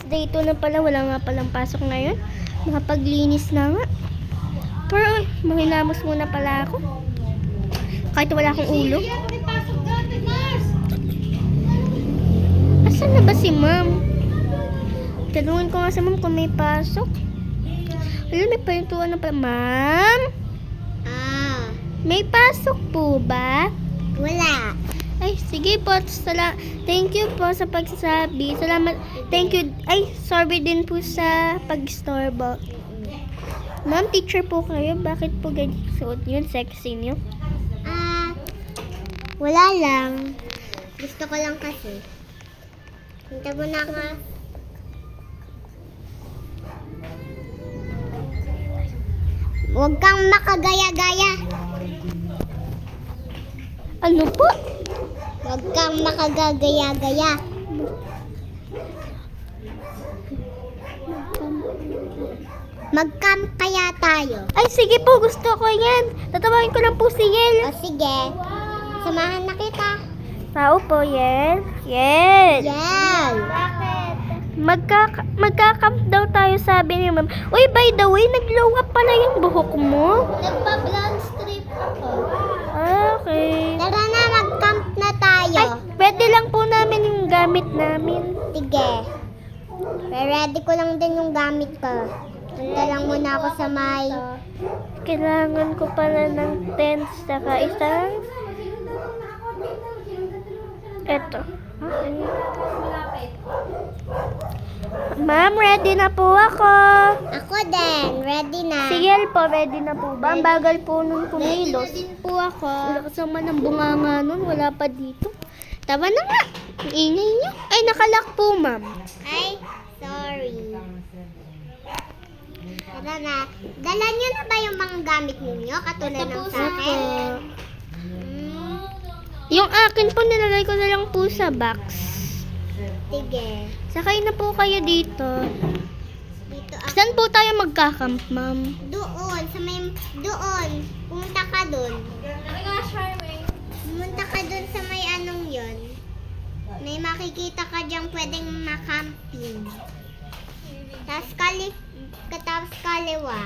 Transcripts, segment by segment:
day 2 na pala. Wala nga palang pasok ngayon. Makapaglinis na nga. Pero mahinamos muna pala ako. Kahit wala akong ulo. Asan na ba si ma'am? Tanungin ko nga sa ma'am kung may pasok. Alam, may pahintuan na pala. Ma'am? May pasok po ba? Wala. Ay, sige po. Thank you po sa pagsasabi. Salamat. Thank you. Ay, sorry din po sa pag-storbo. Ma'am, teacher po kayo. Bakit po ganyan suot yun? Sexy niyo? Wala lang. Gusto ko lang kasi. Hinta mo na nga. Huwag kang makagaya-gaya. Ano po? Huwag kang makagagaya-gaya. Mag-camp kaya tayo. Ay, sige po. Gusto ko yan. Tatawagin ko lang po si Yel. O sige, samahan na kita. Tao po, Yel. Yel. Yan. Bakit? Magka-camp daw tayo, sabi ni ma'am. Uy, by the way, nag-glow up pala yung buhok mo. Nagpa-blonde strip ako. Okay. Tara na, mag-camp na tayo. Ay, pwede lang po namin yung gamit namin. Sige. Ready ko lang din yung gamit ko. Punta lang muna ako sa may... Kailangan ko pala ng tent saka isang... Eto. Ma'am, ready na po ako. Ako din, ready na. Si Yel po, ready na po ba? Ang bagal po nun kumilos. Ready na din po ako. Wala kasama ng bunganga nun, wala pa dito. Tama na nga. Ang ingay niyo. Ay, nakalak po, ma'am. Ay, sorry. Tara na. Dala niyo na ba yung mga gamit ninyo? Katulad ng sa akin? Yung akin po, nilalagay ko na lang po sa box. Sige. Sakay na po kayo dito. Dito ako. Saan po tayo magkakamp, ma'am? Doon, sa may... Doon. Pumunta ka doon. Pumunta ka doon sa may anong yon. May makikita ka diyang pwedeng makamping. Tapos kaliwa.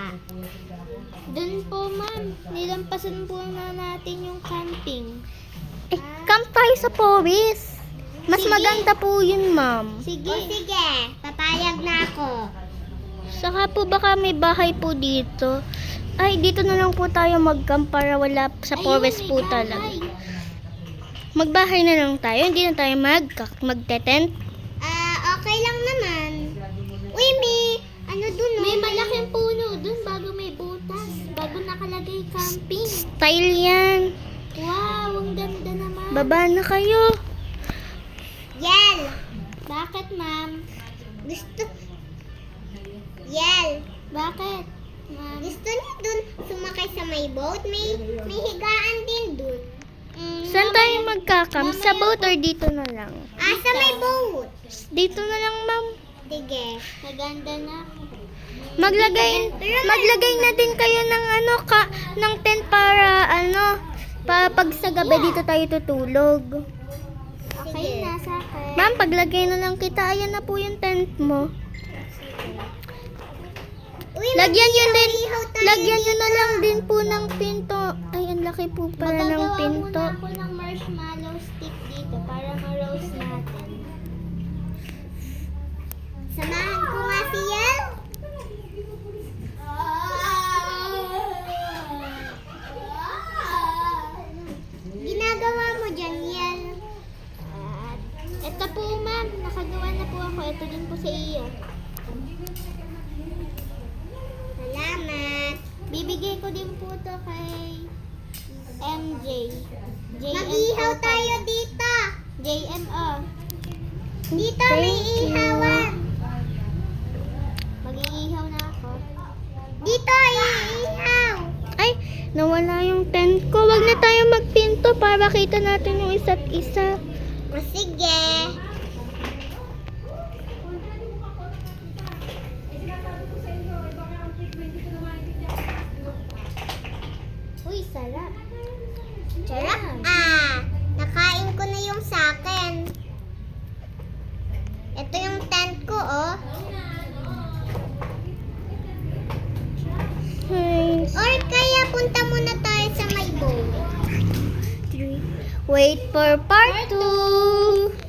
Doon po, ma'am. Nilampasan po na natin yung camping. Eh, camp tayo sa forest. Mas Sige. maganda po yun, ma'am. Sige. O sige, papayag na ako. Saka po baka may bahay po dito. Ay, dito na lang po tayo mag-camp para wala sa forest po talaga. Magbahay na lang tayo. Hindi na tayo magte-tent. Okay lang naman. Uy, ano dun? May malaking puno dun bago may butas. Bago nakalagay camping. Style yan. Wow, ang ganda naman. Baba na kayo. Yel, Bakit, ma'am? gusto... Yel, Bakit, ma'am? gusto niyo dun sumakay sa may boat? May higaan din dun. Saan tayo magkakamp? Sa boat or dito na lang? Sa may boat. Dito na lang, ma'am. Sige. Maganda na. Maglagay na din kayo ng ng tent para pag sa gabi dito tayo tutulog. Okay, nasa akin. Ma'am, paglagay na lang kita. Ayan na po yung tent mo. Uy, Lagyan nyo tayo na lang din po ng pinto. Ay, ang laki po pala ng pinto. Magagawa muna ako ng marshmallow stick dito para ma-roast natin. Samahan ko nga si Yel. Ginagawa mo dyan, Yel. Ito po, ma'am. Nakagawa na po ako. Ito din po sa iyo. Salamat. Bibigay ko din po to kay MJ. Mag-ihaw tayo dito. JMO. Dito may ihawan. Mag-iihaw na ako. Dito, iihaw. Ay, nawala yung tent ko. Wag na tayo magpinto para makita natin yung isa't isa. O sige. Uy, sarap. Sarap. Nakain ko na yung sakin. Ito yung tent ko, oh. Wait for part 2.